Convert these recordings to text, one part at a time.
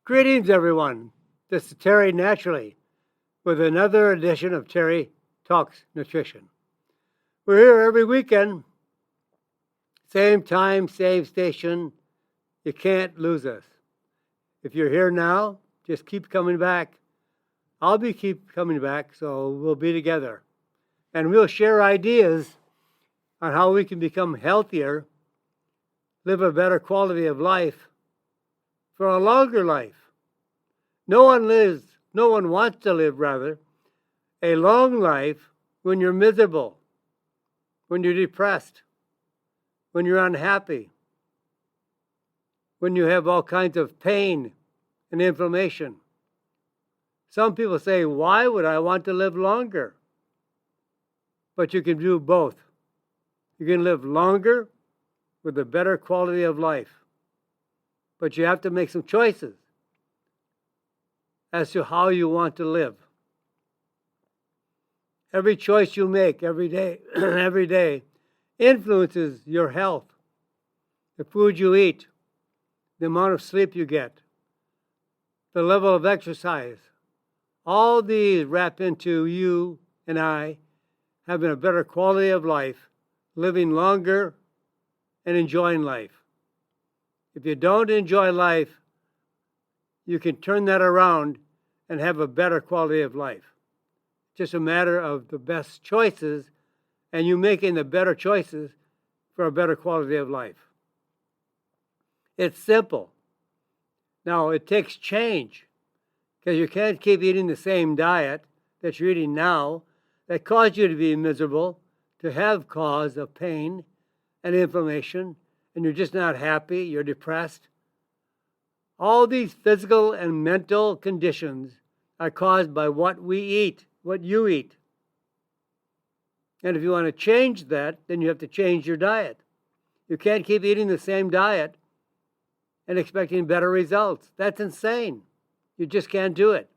Greetings, everyone. This is Terry Naturally with another edition of Terry Talks Nutrition. We're here every weekend, same time, same station. You can't lose us. If you're here now, just keep coming back. I'll keep coming back, so we'll be together. And we'll share ideas on how we can become healthier, live a better quality of life for a longer life. No one wants to live, rather, a long life when you're miserable, when you're depressed, when you're unhappy, when you have all kinds of pain and inflammation. Some people say, why would I want to live longer? But you can do both. You can live longer with a better quality of life. But you have to make some choices as to how you want to live. Every choice you make every day, every day influences your health, the food you eat, the amount of sleep you get, the level of exercise. All these wrap into you and I having a better quality of life, living longer, and enjoying life. If you don't enjoy life, you can turn that around and have a better quality of life. It's just a matter of the best choices and you making the better choices for a better quality of life. It's simple. Now, it takes change because you can't keep eating the same diet that you're eating now that caused you to be miserable, to have cause of pain and inflammation, and you're just not happy, you're depressed. All these physical and mental conditions are caused by what we eat, what you eat. And if you want to change that, then you have to change your diet. You can't keep eating the same diet and expecting better results. That's insane. You just can't do it.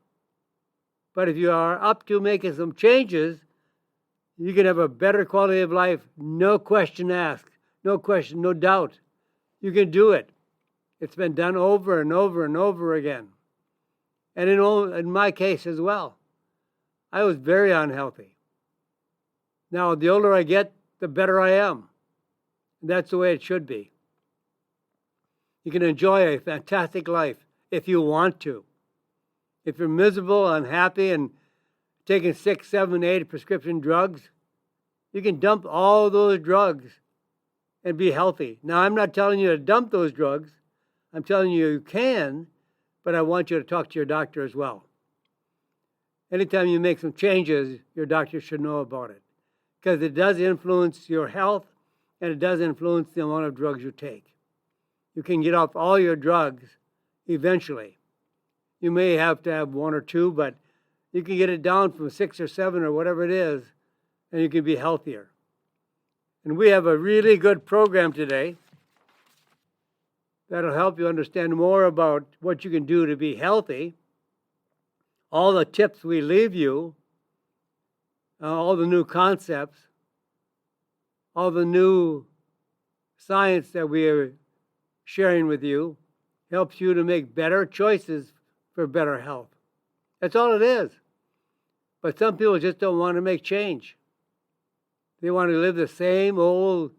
But if you are up to making some changes, you can have a better quality of life, no question asked, no question, no doubt. You can do it. It's been done over and over and over again. And in my case as well, I was very unhealthy. Now, the older I get, the better I am. That's the way it should be. You can enjoy a fantastic life if you want to. If you're miserable, unhappy, and taking 6, 7, 8 prescription drugs, you can dump all those drugs and be healthy. Now, I'm not telling you to dump those drugs. I'm telling you you can, but I want you to talk to your doctor as well. Anytime you make some changes, your doctor should know about it because it does influence your health and it does influence the amount of drugs you take. You can get off all your drugs eventually. You may have to have 1 or 2, but you can get it down from 6 or 7 or whatever it is, and you can be healthier. And we have a really good program today that'll help you understand more about what you can do to be healthy, all the tips we leave you, all the new concepts, all the new science that we are sharing with you, helps you to make better choices for better health. That's all it is. But some people just don't want to make change. They want to live the same old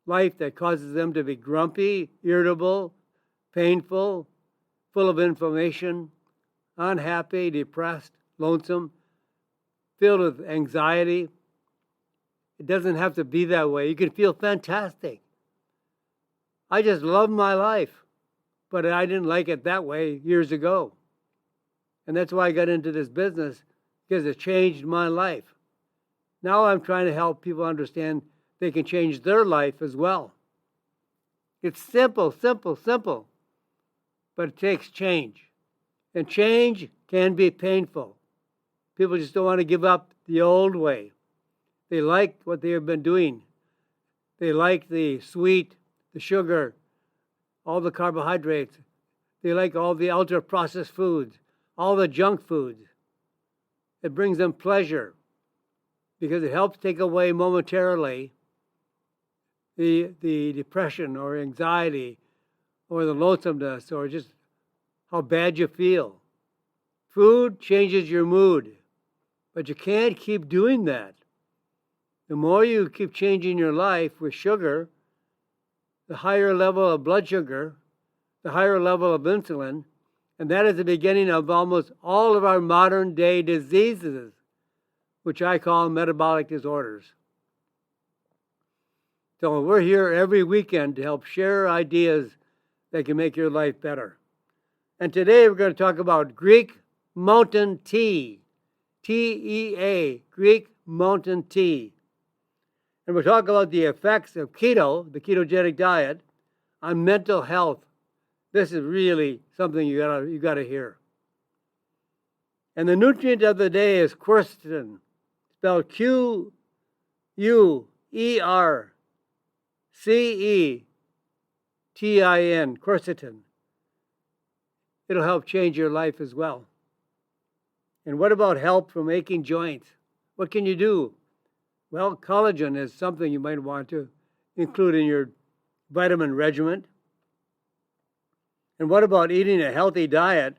life that causes them to be grumpy, irritable, painful, full of inflammation, unhappy, depressed, lonesome, filled with anxiety. It doesn't have to be that way. You can feel fantastic. I just love my life, but I didn't like it that way years ago. And that's why I got into this business, because it changed my life. Now I'm trying to help people understand they can change their life as well. It's simple, simple, simple, but it takes change. And change can be painful. People just don't want to give up the old way. They like what they have been doing. They like the sweet, the sugar, all the carbohydrates. They like all the ultra-processed foods, all the junk foods. It brings them pleasure because it helps take away momentarily the depression or anxiety or the lonesomeness or just how bad you feel. Food changes your mood, but you can't keep doing that. The more you keep changing your life with sugar, the higher level of blood sugar, the higher level of insulin, and that is the beginning of almost all of our modern day diseases, which I call metabolic disorders. So we're here every weekend to help share ideas that can make your life better. And today we're going to talk about Greek mountain tea, T-E-A, Greek mountain tea. And we'll talk about the effects of keto, the ketogenic diet, on mental health. This is really something you gotta hear. And the nutrient of the day is quercetin, spelled Q-U-E-R-C-E-T-I-N, quercetin. It'll help change your life as well. And what about help from aching joints? What can you do? Well, collagen is something you might want to include in your vitamin regimen. And what about eating a healthy diet?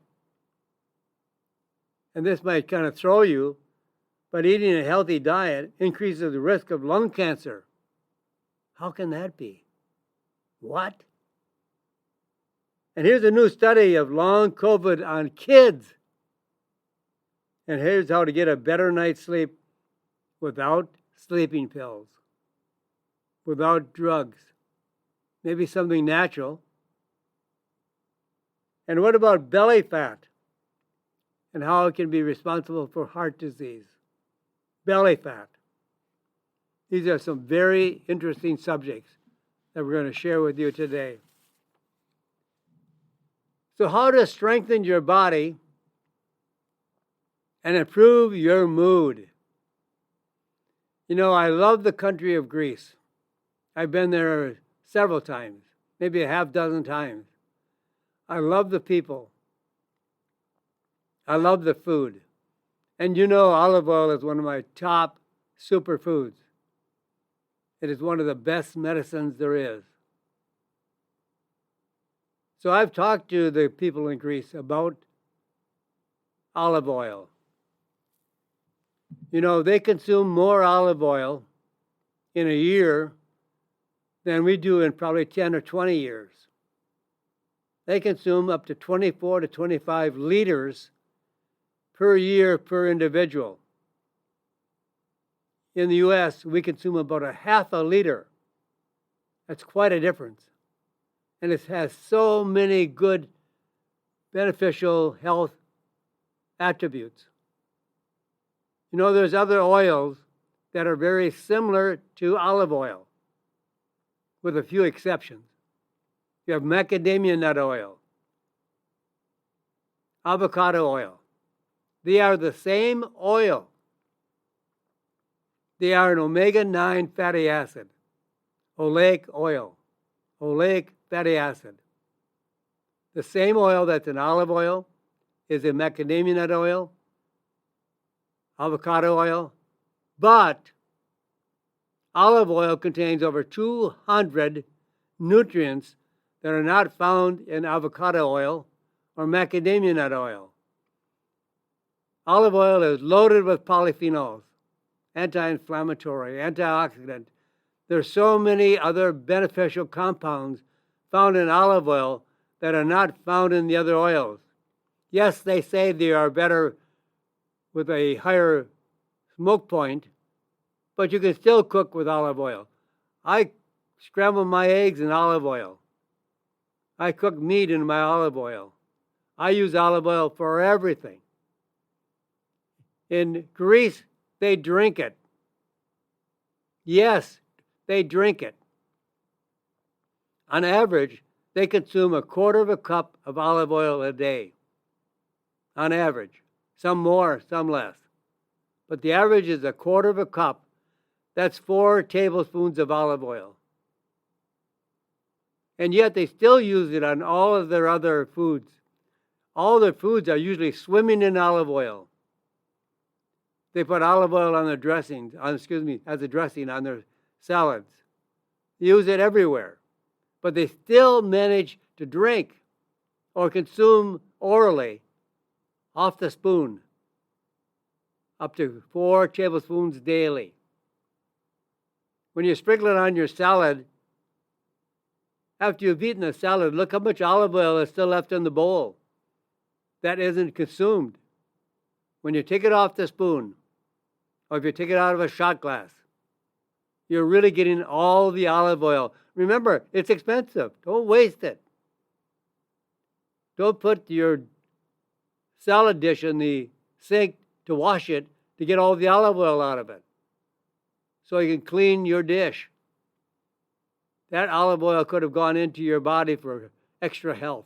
And this might kind of throw you, but eating a healthy diet increases the risk of lung cancer. How can that be? What? And here's a new study of long COVID on kids. And here's how to get a better night's sleep without sleeping pills, without drugs, maybe something natural. And what about belly fat and how it can be responsible for heart disease? Belly fat. These are some very interesting subjects that we're going to share with you today. So how to strengthen your body and improve your mood. You know, I love the country of Greece. I've been there several times, maybe a half dozen times. I love the people. I love the food. And you know, olive oil is one of my top superfoods. It is one of the best medicines there is. So I've talked to the people in Greece about olive oil. You know, they consume more olive oil in a year than we do in probably 10 or 20 years. They consume up to 24 to 25 liters per year per individual. In the U.S., we consume about a half a liter. That's quite a difference. And it has so many good beneficial health attributes. You know, there's other oils that are very similar to olive oil, with a few exceptions. You have macadamia nut oil, avocado oil. They are the same oil. They are an omega-9 fatty acid, oleic oil, oleic fatty acid. The same oil that's in olive oil is in macadamia nut oil, avocado oil, but olive oil contains over 200 nutrients that are not found in avocado oil or macadamia nut oil. Olive oil is loaded with polyphenols, anti-inflammatory, antioxidant. There's so many other beneficial compounds found in olive oil that are not found in the other oils. Yes, they say they are better with a higher smoke point, but you can still cook with olive oil. I scramble my eggs in olive oil. I cook meat in my olive oil. I use olive oil for everything. In Greece, they drink it. Yes, they drink it. On average, they consume a quarter of a cup of olive oil a day. On average. Some more, some less. But the average is a quarter of a cup. That's 4 tablespoons of olive oil. And yet they still use it on all of their other foods. All their foods are usually swimming in olive oil. They put olive oil on their dressings, as a dressing on their salads. They use it everywhere. But they still manage to drink or consume orally off the spoon up to 4 tablespoons daily. When you sprinkle it on your salad, after you've eaten the salad, look how much olive oil is still left in the bowl that isn't consumed. When you take it off the spoon, or if you take it out of a shot glass, you're really getting all the olive oil. Remember, it's expensive. Don't waste it. Don't put your salad dish in the sink to wash it to get all the olive oil out of it so you can clean your dish. That olive oil could have gone into your body for extra health.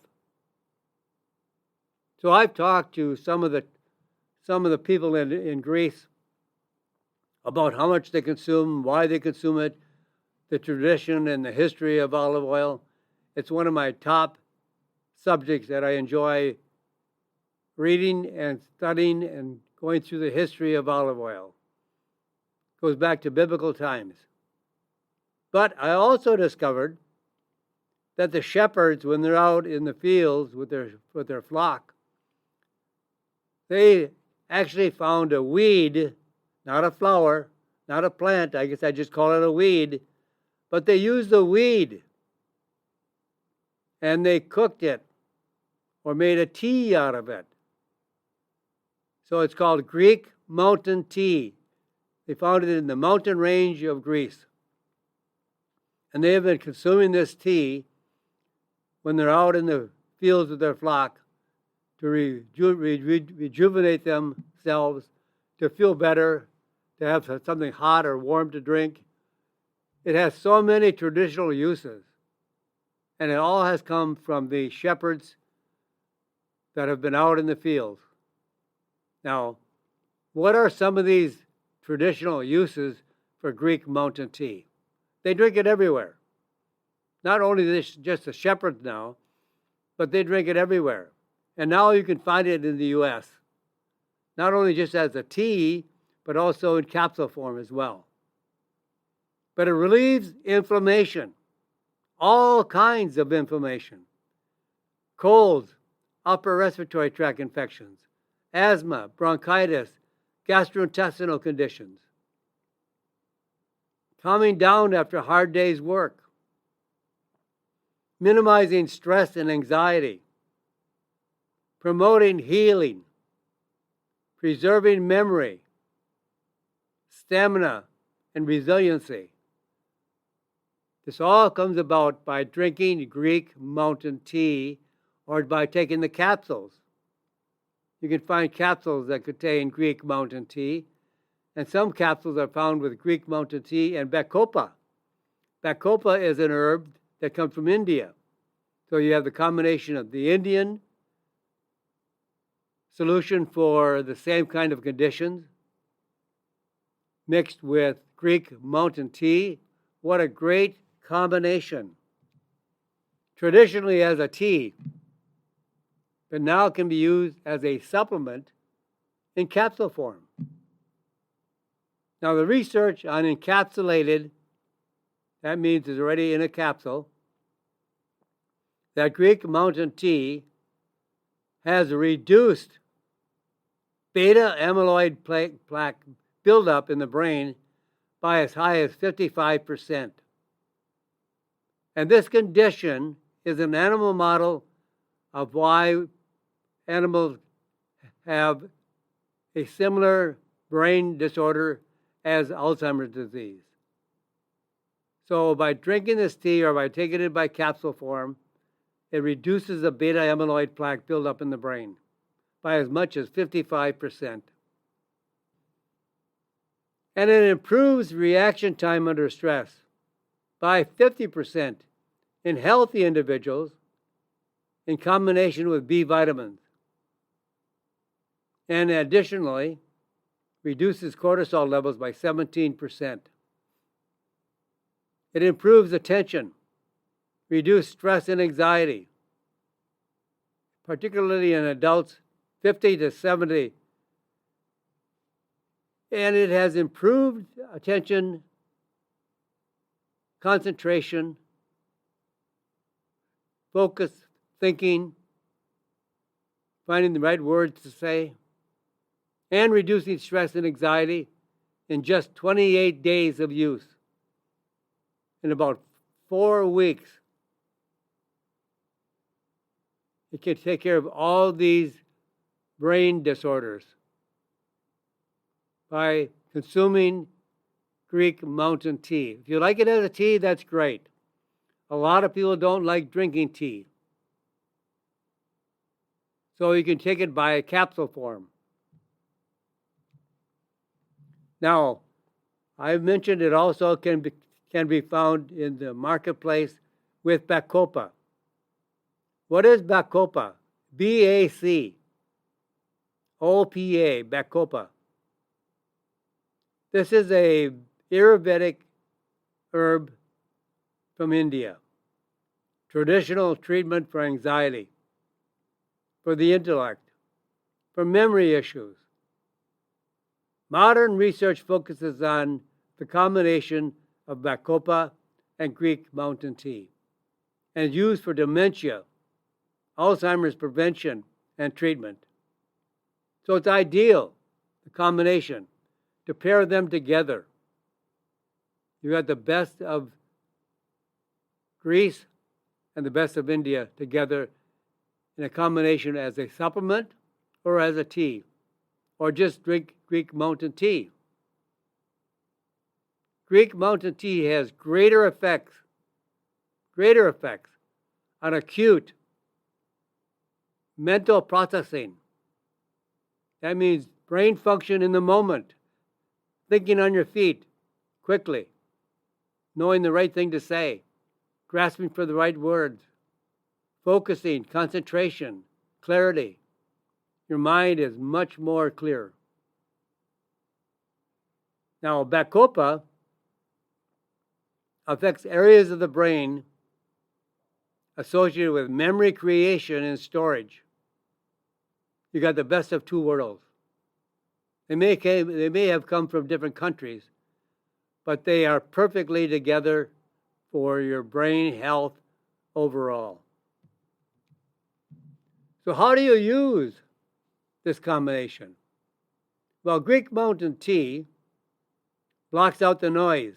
So I've talked to some of the people in Greece about how much they consume, why they consume it, the tradition and the history of olive oil. It's one of my top subjects that I enjoy reading and studying and going through the history of olive oil. It goes back to biblical times. But I also discovered that the shepherds, when they're out in the fields with their flock, they actually found a weed, not a flower, not a plant. I guess I just call it a weed. But they used the weed and they cooked it or made a tea out of it. So it's called Greek mountain tea. They found it in the mountain range of Greece. And they have been consuming this tea when they're out in the fields with their flock to rejuvenate themselves, to feel better, to have something hot or warm to drink. It has so many traditional uses, and it all has come from the shepherds that have been out in the fields. Now, what are some of these traditional uses for Greek mountain tea? They drink it everywhere. Not only just the shepherds now, but they drink it everywhere. And now you can find it in the U.S., not only just as a tea, but also in capsule form as well. But it relieves inflammation, all kinds of inflammation, colds, upper respiratory tract infections, asthma, bronchitis, gastrointestinal conditions, calming down after a hard day's work, minimizing stress and anxiety, promoting healing, preserving memory, stamina, and resiliency. This all comes about by drinking Greek mountain tea or by taking the capsules. You can find capsules that contain Greek mountain tea, and some capsules are found with Greek mountain tea and bacopa. Bacopa is an herb that comes from India. So you have the combination of the Indian solution for the same kind of conditions mixed with Greek mountain tea. What a great combination. Traditionally as a tea, but now can be used as a supplement in capsule form. Now the research on encapsulated, that means it's already in a capsule, that Greek mountain tea has reduced beta amyloid plaque buildup in the brain by as high as 55%. And this condition is an animal model of why animals have a similar brain disorder as Alzheimer's disease. So by drinking this tea or by taking it by capsule form, it reduces the beta amyloid plaque buildup in the brain by as much as 55%. And it improves reaction time under stress by 50% in healthy individuals in combination with B vitamins. And additionally, reduces cortisol levels by 17%. It improves attention, reduces stress and anxiety, particularly in adults 50 to 70. And it has improved attention, concentration, focus, thinking, finding the right words to say, and reducing stress and anxiety in just 28 days of use. In about 4 weeks, it can take care of all these brain disorders by consuming Greek mountain tea. If you like it as a tea, that's great. A lot of people don't like drinking tea. So you can take it by a capsule form. Now, I've mentioned it also can be found in the marketplace with Bacopa. What is Bacopa? B-A-C-O-P-A, Bacopa. This is a Ayurvedic herb from India. Traditional treatment for anxiety, for the intellect, for memory issues. Modern research focuses on the combination of Bacopa and Greek mountain tea and is used for dementia, Alzheimer's prevention, and treatment. So it's ideal, the combination, to pair them together. You got the best of Greece and the best of India together in a combination as a supplement or as a tea, or just drink Greek mountain tea. Greek mountain tea has greater effects on acute mental processing. That means brain function in the moment, thinking on your feet quickly, knowing the right thing to say, grasping for the right words, focusing, concentration, clarity. Your mind is much more clear. Now, Bacopa affects areas of the brain associated with memory creation and storage. You got the best of two worlds. They may have come from different countries, but they are perfectly together for your brain health overall. So how do you use this combination? Well, Greek mountain tea blocks out the noise.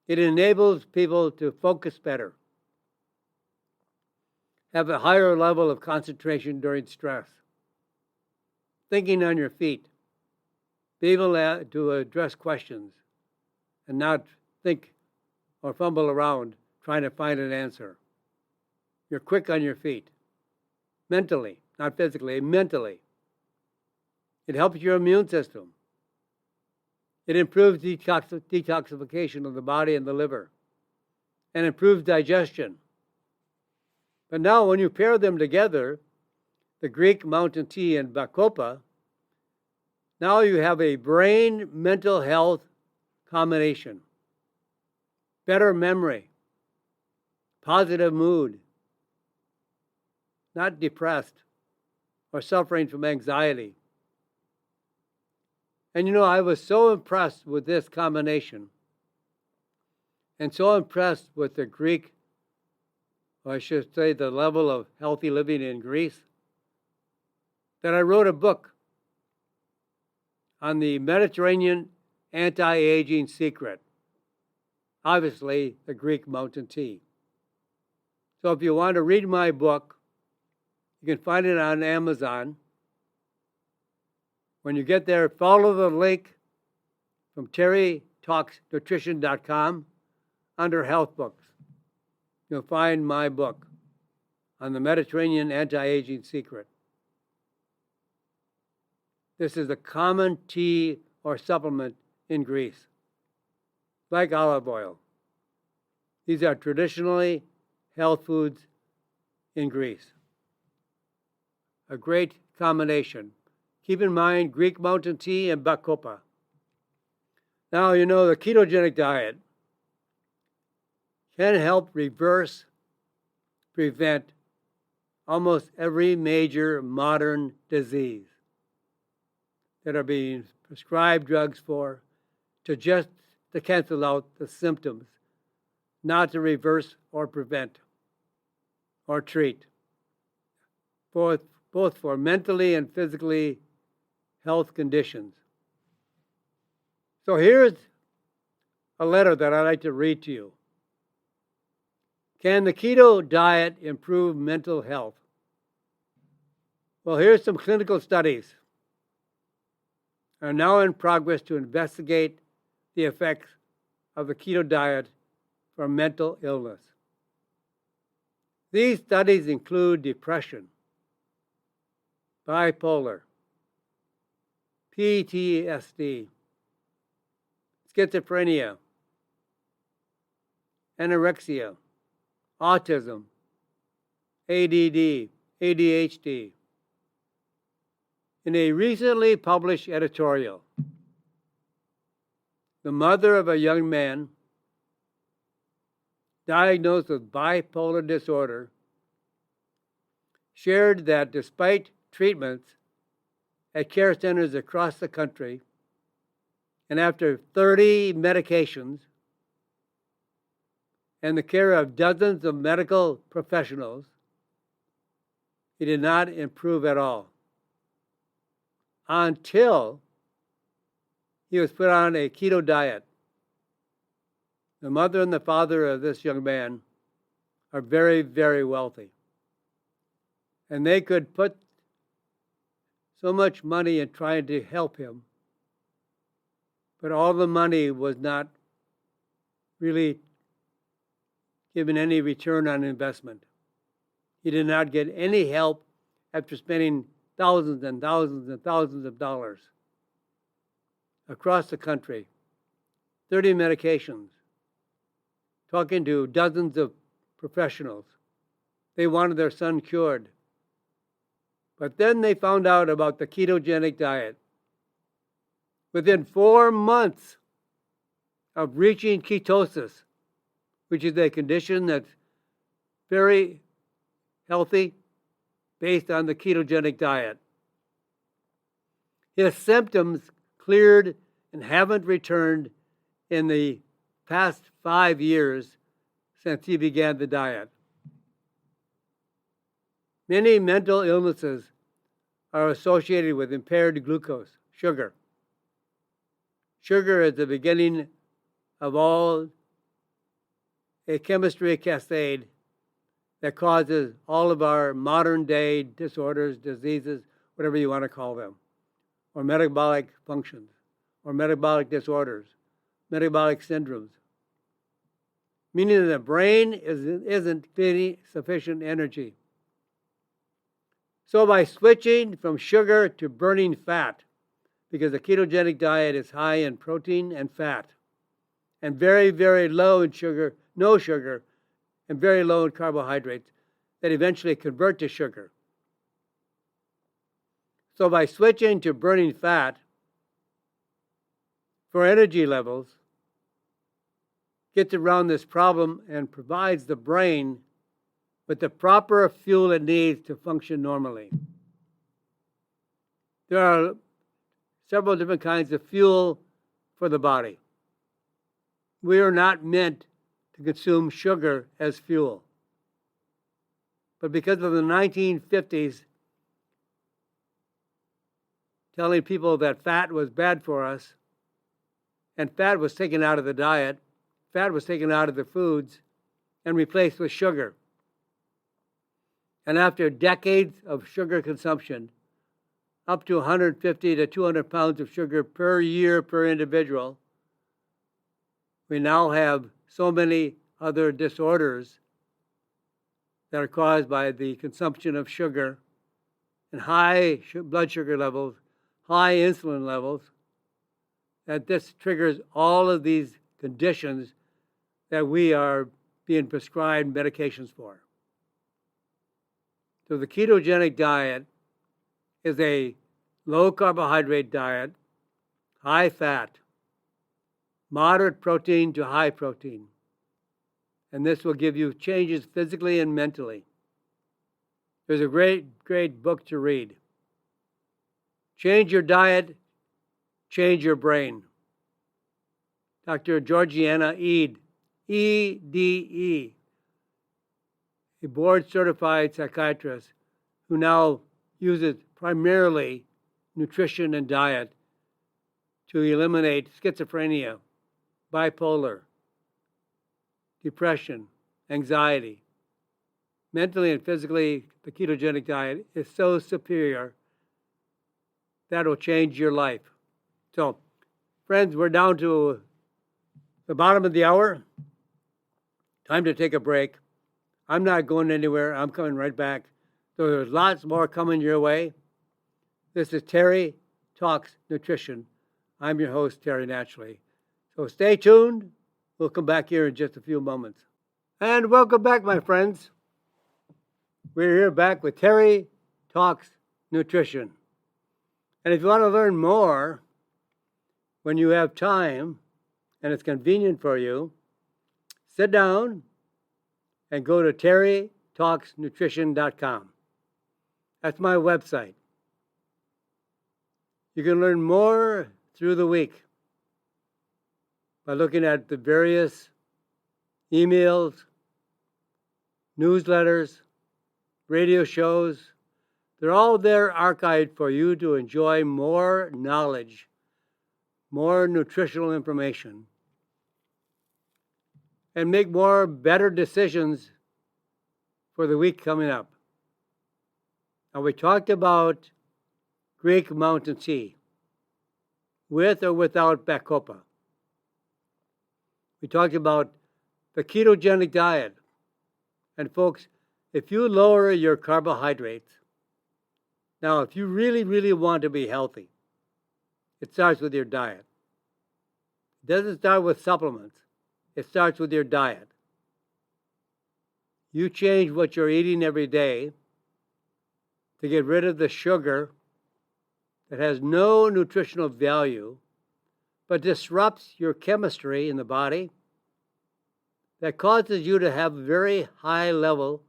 It enables people to focus better, have a higher level of concentration during stress, thinking on your feet, be able to address questions and not think or fumble around trying to find an answer. You're quick on your feet, mentally, not physically, mentally. It helps your immune system. It improves detoxification of the body and the liver and improves digestion. But now when you pair them together, the Greek mountain tea and Bacopa, now you have a brain mental health combination. Better memory, positive mood, not depressed or suffering from anxiety. And I was so impressed with this combination and so impressed with the Greek, or I should say the level of healthy living in Greece, that I wrote a book on the Mediterranean anti-aging secret. Obviously, the Greek mountain tea. So if you want to read my book, you can find it on Amazon. When you get there, follow the link from terrytalksnutrition.com under Health Books. You'll find my book on the Mediterranean anti-aging secret. This is a common tea or supplement in Greece, like olive oil. These are traditionally health foods in Greece. A great combination. Keep in mind Greek mountain tea and Bacopa. Now, the ketogenic diet can help prevent almost every major modern disease that are being prescribed drugs for, to cancel out the symptoms, not to reverse or prevent or treat. both for mentally and physically health conditions. So here's a letter that I'd like to read to you. Can the keto diet improve mental health? Well, here's some clinical studies are now in progress to investigate the effects of the keto diet for mental illness. These studies include depression, bipolar, PTSD, schizophrenia, anorexia, autism, ADD, ADHD. In a recently published editorial, the mother of a young man diagnosed with bipolar disorder shared that despite treatments at care centers across the country, and after 30 medications and the care of dozens of medical professionals, he did not improve at all until he was put on a keto diet. The mother and the father of this young man are very, very wealthy. And they could put so much money in trying to help him, but all the money was not really given any return on investment. He did not get any help after spending thousands and thousands and thousands of dollars across the country, 30 medications, talking to dozens of professionals. They wanted their son cured. But then they found out about the ketogenic diet. Within 4 months of reaching ketosis, which is a condition that's very healthy based on the ketogenic diet, his symptoms cleared and haven't returned in the past 5 years since he began the diet. Many mental illnesses are associated with impaired glucose, sugar. Sugar is the beginning of all a chemistry cascade that causes all of our modern day disorders, diseases, whatever you want to call them, or metabolic functions, or metabolic disorders, metabolic syndromes, meaning that the brain isn't getting sufficient energy. So by switching from sugar to burning fat, because the ketogenic diet is high in protein and fat, and very, very low in sugar, no sugar, and very low in carbohydrates that eventually convert to sugar. So by switching to burning fat for energy levels, gets around this problem and provides the brain with the proper fuel it needs to function normally. There are several different kinds of fuel for the body. We are not meant to consume sugar as fuel. But because of the 1950s telling people that fat was bad for us, and fat was taken out of the diet, fat was taken out of the foods and replaced with sugar. And after decades of sugar consumption, up to 150 to 200 pounds of sugar per year per individual, we now have so many other disorders that are caused by the consumption of sugar and high blood sugar levels, high insulin levels, that this triggers all of these conditions that we are being prescribed medications for. So the ketogenic diet is a low carbohydrate diet, high fat, moderate protein to high protein. And this will give you changes physically and mentally. There's a great, great book to read. Change your diet, change your brain. Dr. Georgiana Ede, E-D-E, a board-certified psychiatrist who now uses primarily nutrition and diet to eliminate schizophrenia, bipolar, depression, anxiety. Mentally and physically, the ketogenic diet is so superior that will change your life. So, friends, we're down to the bottom of the hour. Time to take a break. I'm not going anywhere. I'm coming right back. So there's lots more coming your way. This is Terry Talks Nutrition. I'm your host, Terry Naturally. So stay tuned. We'll come back here in just a few moments. And welcome back, my friends. We're here back with Terry Talks Nutrition. And if you want to learn more, when you have time and it's convenient for you, sit down and go to terrytalksnutrition.com. That's my website. You can learn more through the week by looking at the various emails, newsletters, radio shows. They're all there archived for you to enjoy more knowledge, more nutritional information, and make more better decisions for the week coming up. Now, we talked about Greek mountain tea, with or without bacopa. We talked about the ketogenic diet. And folks, if you lower your carbohydrates, now if you really, really want to be healthy, it starts with your diet. It doesn't start with supplements. It starts with your diet. You change what you're eating every day to get rid of the sugar that has no nutritional value, but disrupts your chemistry in the body, that causes you to have a very high level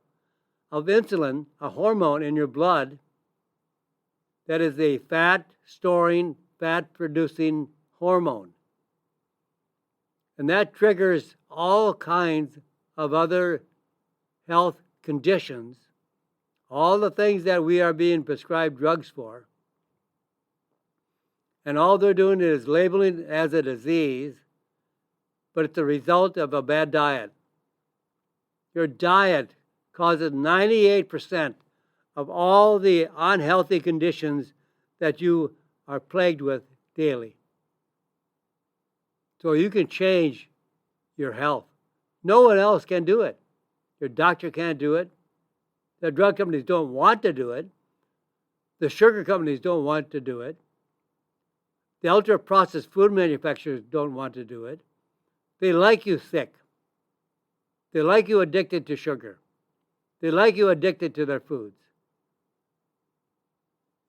of insulin, a hormone in your blood that is a fat-storing, fat-producing hormone. And that triggers all kinds of other health conditions, all the things that we are being prescribed drugs for. And all they're doing is labeling it as a disease, but it's a result of a bad diet. Your diet causes 98% of all the unhealthy conditions that you are plagued with daily. So you can change your health. No one else can do it. Your doctor can't do it. The drug companies don't want to do it. The sugar companies don't want to do it. The ultra-processed food manufacturers don't want to do it. They like you sick. They like you addicted to sugar. They like you addicted to their foods.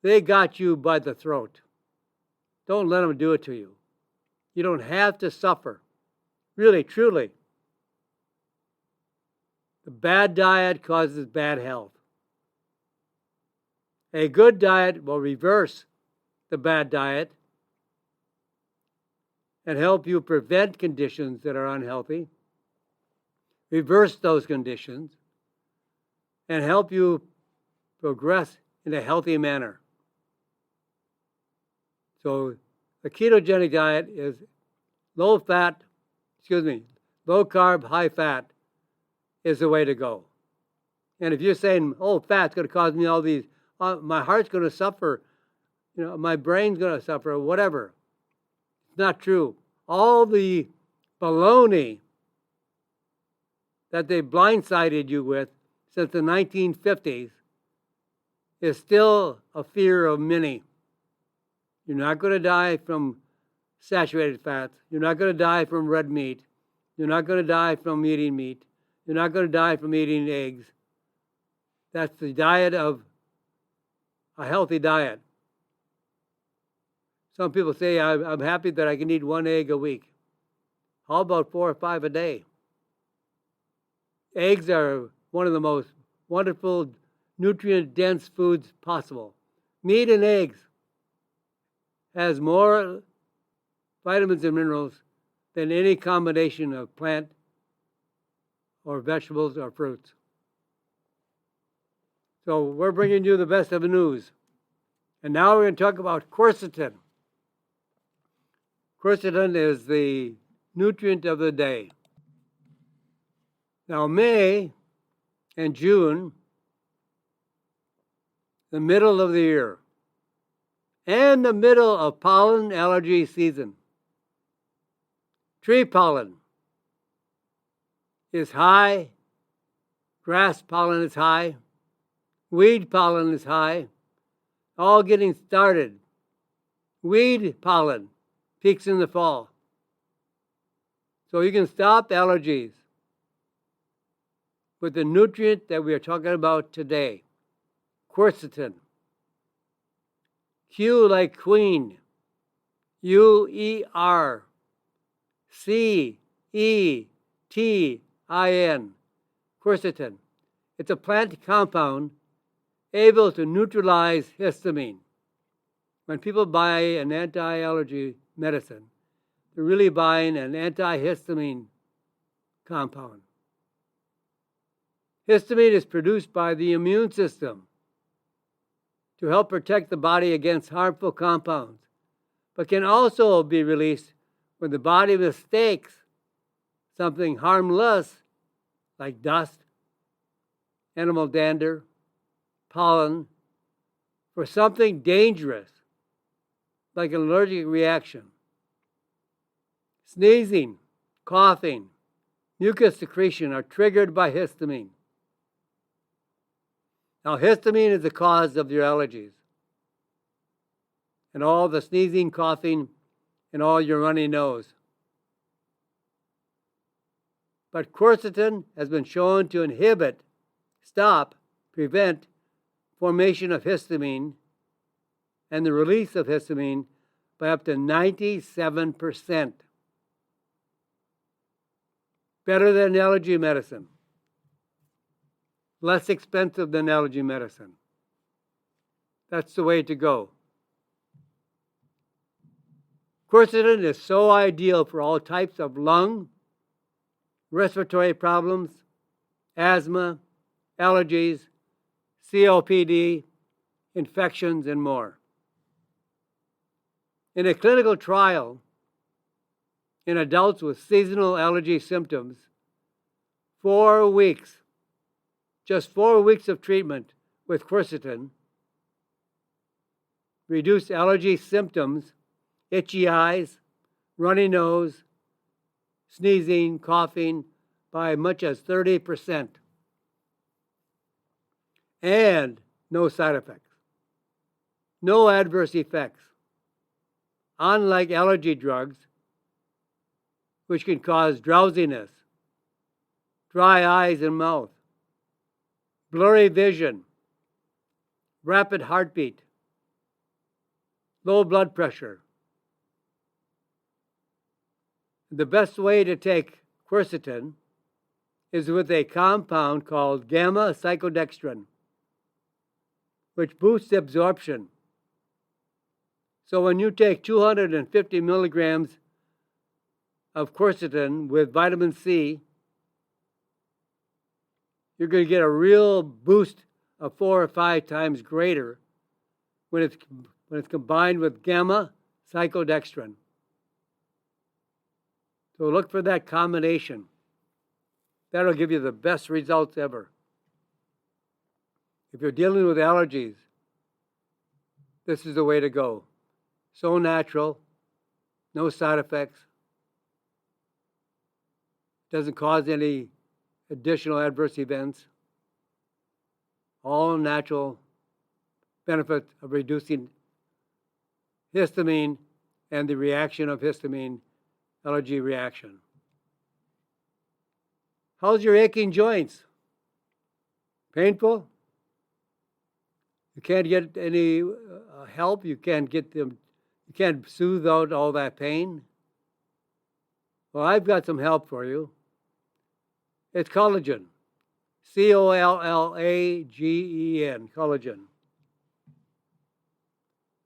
They got you by the throat. Don't let them do it to you. You don't have to suffer. Really, truly. The bad diet causes bad health. A good diet will reverse the bad diet and help you prevent conditions that are unhealthy, reverse those conditions, and help you progress in a healthy manner. So the ketogenic diet is low carb, high fat is the way to go. And if you're saying, oh, fat's going to cause me all these, my heart's going to suffer, my brain's going to suffer, whatever. It's not true. All the baloney that they blindsided you with since the 1950s is still a fear of many. You're not going to die from saturated fats. You're not going to die from red meat. You're not going to die from eating meat. You're not going to die from eating eggs. That's the diet of a healthy diet. Some people say, I'm happy that I can eat 1 egg a week. How about 4 or 5 a day? Eggs are one of the most wonderful, nutrient-dense foods possible. Meat and eggs has more vitamins and minerals than any combination of plant or vegetables or fruits. So we're bringing you the best of the news. And now we're going to talk about quercetin. Quercetin is the nutrient of the day. Now, May and June, the middle of the year, and the middle of pollen allergy season. Tree pollen is high, grass pollen is high, weed pollen is high, all getting started. Weed pollen peaks in the fall. So you can stop allergies with the nutrient that we are talking about today, quercetin. Q like queen, Quercetin, quercetin. It's a plant compound able to neutralize histamine. When people buy an anti-allergy medicine, they're really buying an antihistamine compound. Histamine is produced by the immune system to help protect the body against harmful compounds, but can also be released when the body mistakes something harmless like dust, animal dander, pollen, for something dangerous like an allergic reaction. Sneezing, coughing, mucus secretion are triggered by histamine. Now, histamine is the cause of your allergies and all the sneezing, coughing, and all your runny nose. But quercetin has been shown to inhibit, prevent formation of histamine and the release of histamine by up to 97%. Better than allergy medicine. Less expensive than allergy medicine. That's the way to go. Quercetin is so ideal for all types of lung, respiratory problems, asthma, allergies, COPD, infections, and more. In a clinical trial in adults with seasonal allergy symptoms, 4 weeks, just 4 weeks of treatment with quercetin reduced allergy symptoms, itchy eyes, runny nose, sneezing, coughing, by much as 30%. And no side effects. No adverse effects. Unlike allergy drugs, which can cause drowsiness, dry eyes and mouth, blurry vision, rapid heartbeat, low blood pressure. The best way to take quercetin is with a compound called gamma cyclodextrin, which boosts absorption. So when you take 250 milligrams of quercetin with vitamin C, you're going to get a real boost of 4 or 5 times greater when it's combined with gamma cyclodextrin. So look for that combination. That'll give you the best results ever. If you're dealing with allergies, this is the way to go. So natural, no side effects, doesn't cause any additional adverse events, all natural benefit of reducing histamine and the reaction of histamine, allergy reaction. How's your aching joints? Painful? You can't get any help? You can't get them, you can't soothe out all that pain? Well, I've got some help for you. It's collagen. Collagen, collagen.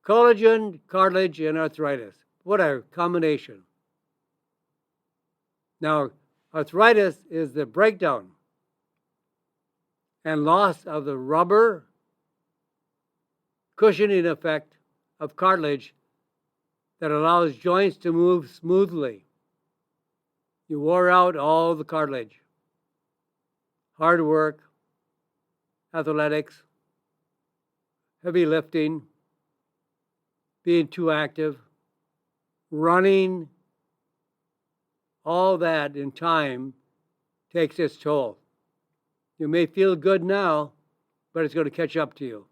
Collagen, cartilage, and arthritis. What a combination. Now, arthritis is the breakdown and loss of the rubber cushioning effect of cartilage that allows joints to move smoothly. You wore out all the cartilage. Hard work, athletics, heavy lifting, being too active, running, all that in time takes its toll. You may feel good now, but it's going to catch up to you.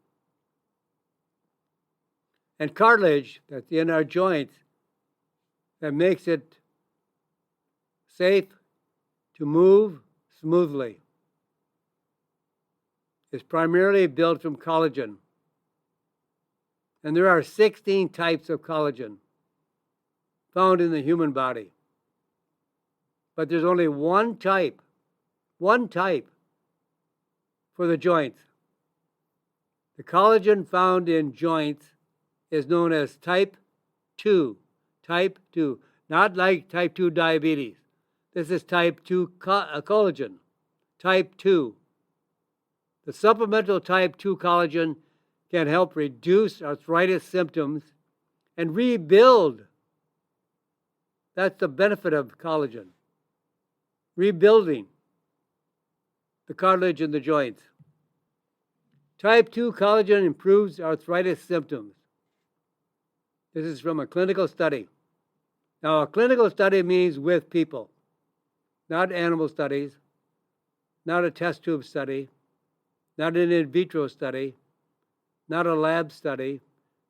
And cartilage that's in our joints that makes it safe to move smoothly is primarily built from collagen. And there are 16 types of collagen found in the human body. But there's only one type for the joints. The collagen found in joints is known as type 2. Type 2. Not like type 2 diabetes. This is type 2 collagen. Type 2. The supplemental type 2 collagen can help reduce arthritis symptoms and rebuild. That's the benefit of collagen. Rebuilding the cartilage in the joints. Type 2 collagen improves arthritis symptoms. This is from a clinical study. Now, a clinical study means with people, not animal studies, not a test tube study, not an in vitro study, not a lab study,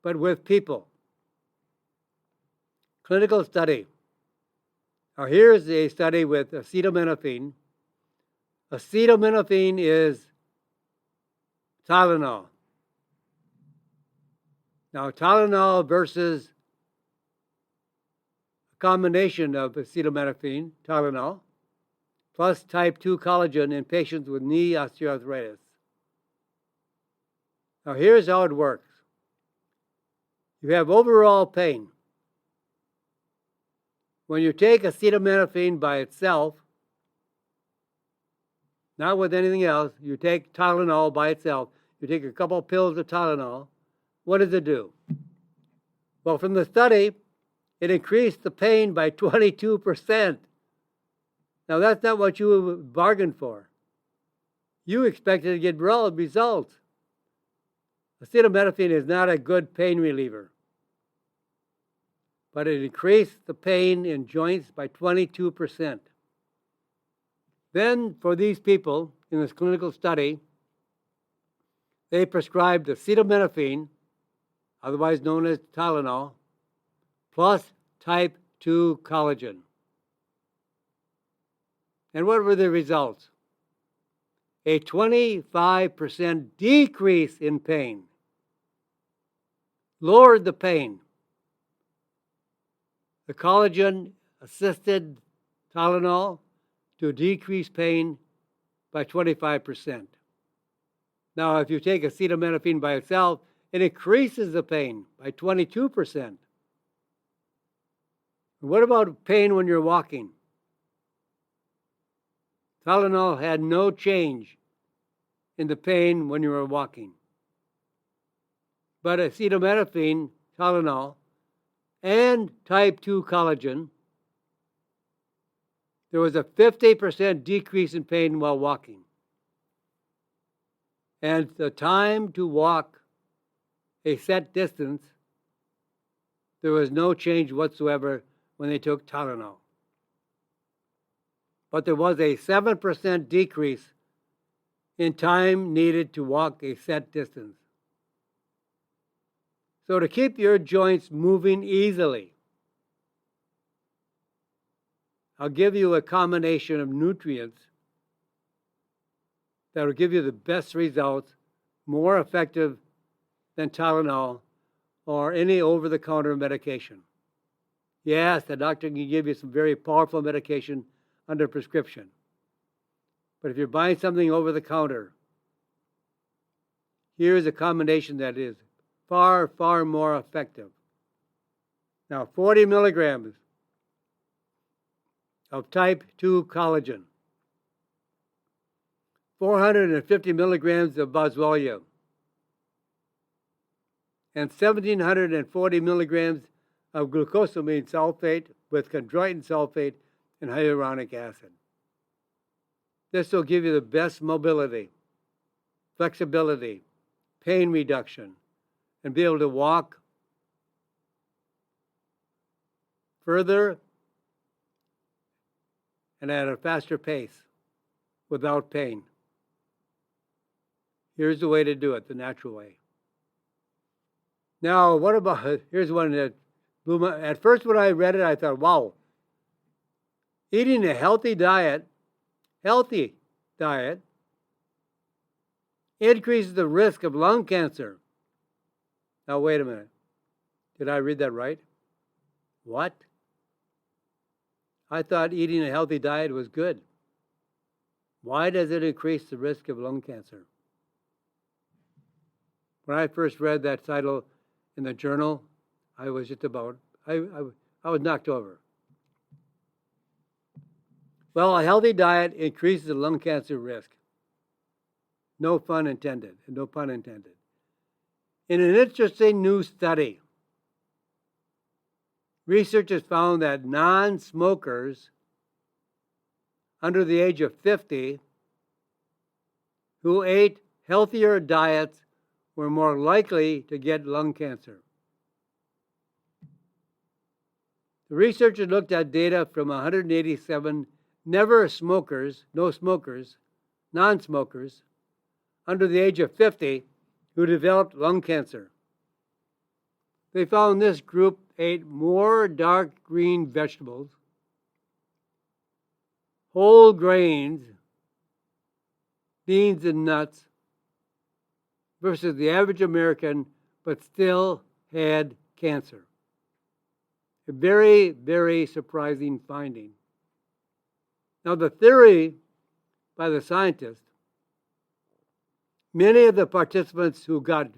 but with people. Clinical study. Now, here's a study with acetaminophen. Acetaminophen is Tylenol. Now, Tylenol versus a combination of acetaminophen, Tylenol, plus type 2 collagen in patients with knee osteoarthritis. Now, here's how it works. You have overall pain. When you take acetaminophen by itself, not with anything else, you take Tylenol by itself. You take a couple pills of Tylenol. What does it do? Well, from the study, it increased the pain by 22%. Now, that's not what you bargained for. You expected to get results. Acetaminophen is not a good pain reliever, but it increased the pain in joints by 22%. Then, for these people in this clinical study, they prescribed acetaminophen, otherwise known as Tylenol, plus type 2 collagen. And what were the results? A 25% decrease in pain. Lowered the pain. The collagen assisted Tylenol to decrease pain by 25%. Now, if you take acetaminophen by itself, it increases the pain by 22%. What about pain when you're walking? Tylenol had no change in the pain when you were walking. But acetaminophen, Tylenol, and type 2 collagen, there was a 50% decrease in pain while walking. And the time to walk a set distance, there was no change whatsoever when they took Tylenol. But there was a 7% decrease in time needed to walk a set distance. So to keep your joints moving easily, I'll give you a combination of nutrients that will give you the best results, more effective than Tylenol or any over-the-counter medication. Yes, the doctor can give you some very powerful medication under prescription. But if you're buying something over the counter, here's a combination that is far, far more effective. Now, 40 milligrams of type 2 collagen, 450 milligrams of boswellia, and 1,740 milligrams of glucosamine sulfate with chondroitin sulfate and hyaluronic acid. This will give you the best mobility, flexibility, pain reduction, and be able to walk further and at a faster pace without pain. Here's the way to do it, the natural way. Now, what about, here's one that blew my, at first when I read it, I thought, wow, eating a healthy diet increases the risk of lung cancer. Now, wait a minute. Did I read that right? What? I thought eating a healthy diet was good. Why does it increase the risk of lung cancer? When I first read that title in the journal, I was just about, I was knocked over. Well, a healthy diet increases the lung cancer risk. No pun intended, no pun intended. In an interesting new study, researchers found that non-smokers under the age of 50 who ate healthier diets were more likely to get lung cancer. The researchers looked at data from 187 non-smokers, under the age of 50 who developed lung cancer. They found this group ate more dark green vegetables, whole grains, beans and nuts, versus the average American, but still had cancer. A very, very surprising finding. Now, the theory by the scientists, many of the participants who got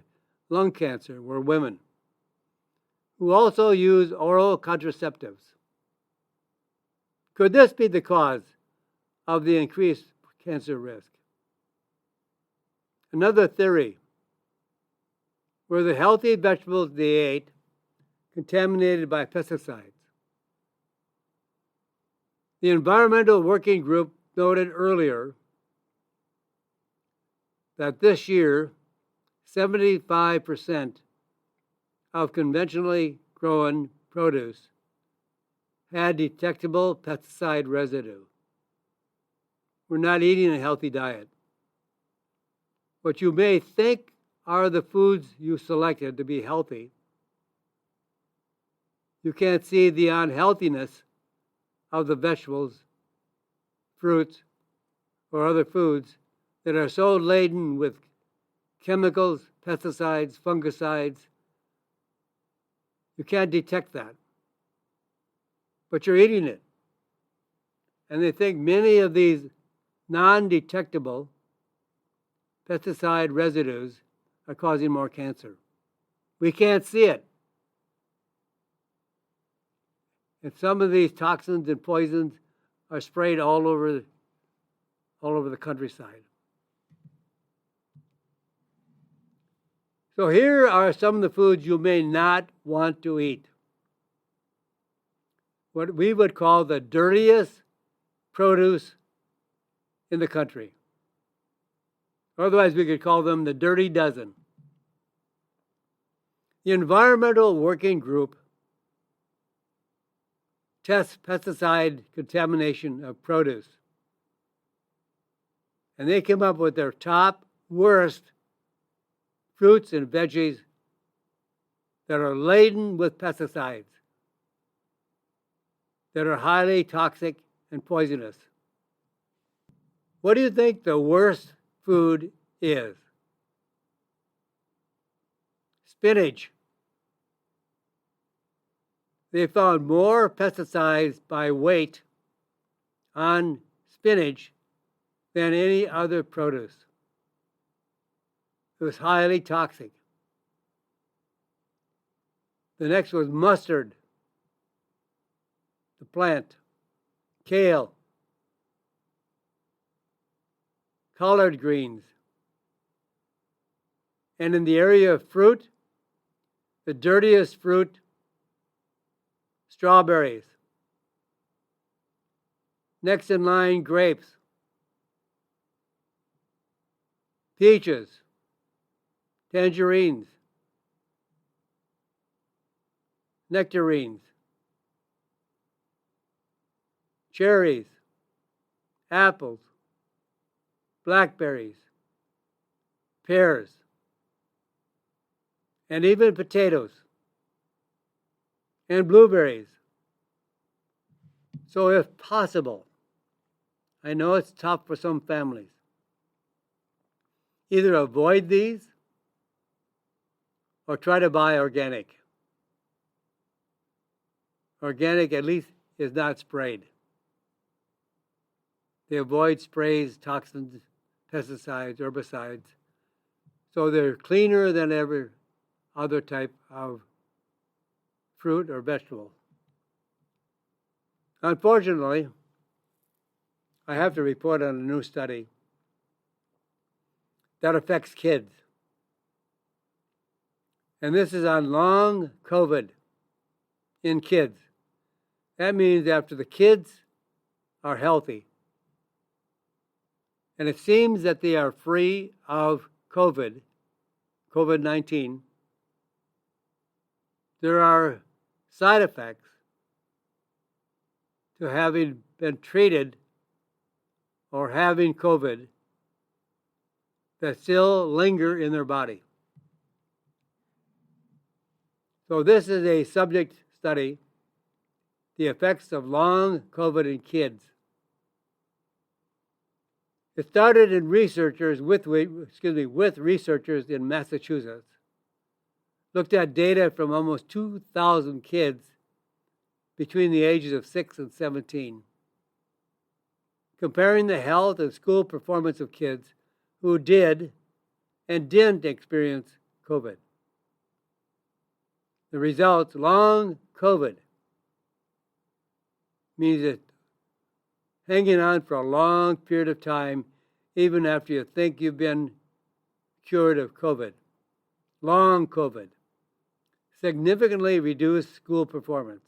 lung cancer were women who also use oral contraceptives. Could this be the cause of the increased cancer risk? Another theory, were the healthy vegetables they ate contaminated by pesticides? The Environmental Working Group noted earlier that this year, 75% of conventionally grown produce had detectable pesticide residue. We're not eating a healthy diet. What you may think are the foods you selected to be healthy, you can't see the unhealthiness of the vegetables, fruits, or other foods that are so laden with chemicals, pesticides, fungicides. You can't detect that. But you're eating it. And they think many of these non-detectable pesticide residues are causing more cancer. We can't see it. And some of these toxins and poisons are sprayed all over the countryside. So here are some of the foods you may not want to eat. What we would call the dirtiest produce in the country. Otherwise, we could call them the dirty dozen. The Environmental Working Group tests pesticide contamination of produce. And they came up with their top worst fruits and veggies that are laden with pesticides, that are highly toxic and poisonous. What do you think the worst food is? Spinach. They found more pesticides by weight on spinach than any other produce. It was highly toxic. The next was mustard, the plant, kale, collard greens. And in the area of fruit, The dirtiest fruit, strawberries. Next in line, grapes, peaches, tangerines, nectarines, cherries, apples, blackberries, pears, and even potatoes and blueberries. So if possible, I know it's tough for some families, either avoid these or try to buy organic. Organic at least is not sprayed. They avoid sprays, toxins, pesticides, herbicides. So they're cleaner than every other type of fruit or vegetable. Unfortunately, I have to report on a new study that affects kids. And this is on long COVID in kids. That means after the kids are healthy, and it seems that they are free of COVID-19, there are side effects to having been treated or having COVID that still linger in their body. So this is a subject study, the effects of long COVID in kids. It started in with researchers in Massachusetts, looked at data from almost 2,000 kids between the ages of 6 and 17, comparing the health and school performance of kids who did and didn't experience COVID. The results, long COVID, means that hanging on for a long period of time, even after you think you've been cured of COVID. Long COVID. Significantly reduced school performance.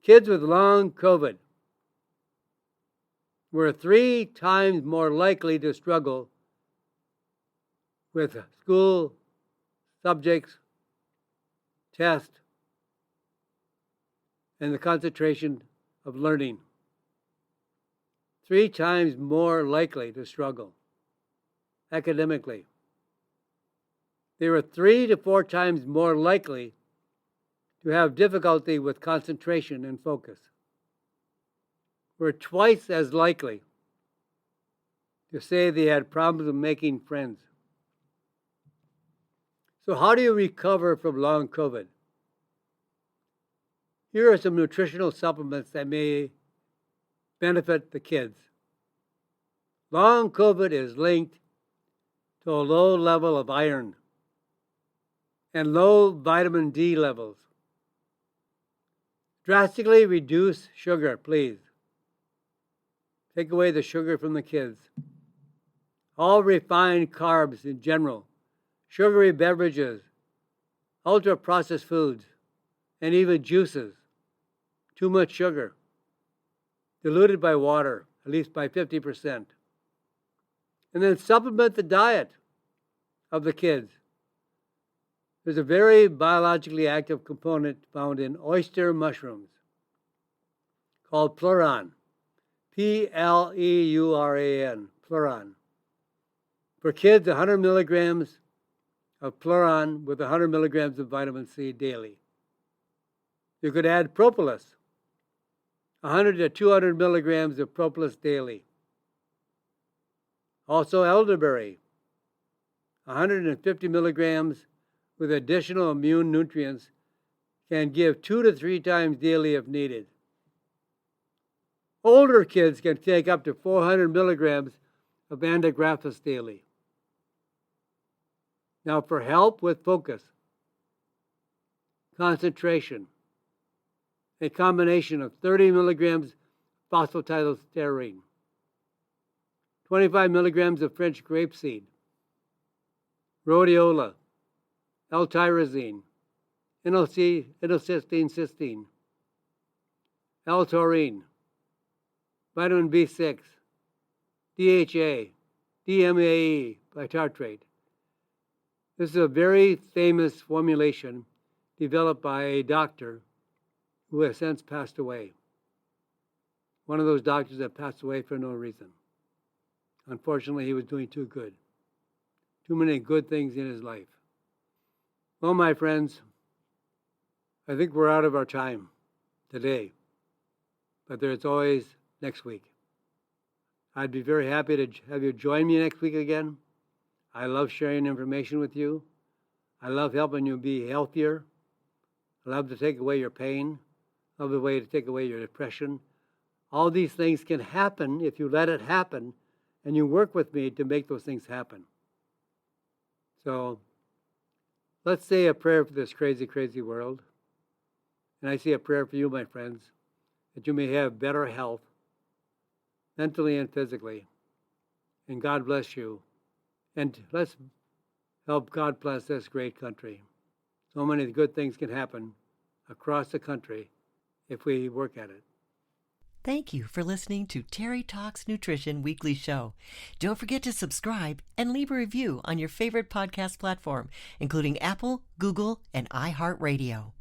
Kids with long COVID were 3 times more likely to struggle with school subjects, tests, and the concentration of learning. 3 times more likely to struggle academically. They were 3 to 4 times more likely to have difficulty with concentration and focus. Were twice as likely to say they had problems with making friends. So how do you recover from long COVID? Here are some nutritional supplements that may benefit the kids. Long COVID is linked to a low level of iron and low vitamin D levels. Drastically reduce sugar, please. Take away the sugar from the kids. All refined carbs in general, sugary beverages, ultra-processed foods, and even juices. Too much sugar. Diluted by water, at least by 50%. And then supplement the diet of the kids. There's a very biologically active component found in oyster mushrooms called pleuron. Pleuran, pleuron. For kids, 100 milligrams of pleuron with 100 milligrams of vitamin C daily. You could add propolis, 100 to 200 milligrams of propolis daily. Also elderberry, 150 milligrams with additional immune nutrients, can give 2 to 3 times daily if needed. Older kids can take up to 400 milligrams of antigraphis daily. Now for help with focus, concentration, a combination of 30 milligrams phosphatidylserine, 25 milligrams of French grapeseed, rhodiola, L-tyrosine, inositine, cysteine, L-taurine, vitamin B6, DHA, DMAE bitartrate. This is a very famous formulation developed by a doctor who has since passed away. One of those doctors that passed away for no reason. Unfortunately, he was doing too good. Too many good things in his life. Well, my friends, I think we're out of our time today, but there's always next week. I'd be very happy to have you join me next week again. I love sharing information with you. I love helping you be healthier. I love to take away your pain. I love the way to take away your depression. All these things can happen if you let it happen, and you work with me to make those things happen. So let's say a prayer for this crazy, crazy world. And I say a prayer for you, my friends, that you may have better health, mentally and physically. And God bless you. And let's help God bless this great country. So many good things can happen across the country if we work at it. Thank you for listening to Terry Talks Nutrition Weekly Show. Don't forget to subscribe and leave a review on your favorite podcast platform, including Apple, Google, and iHeartRadio.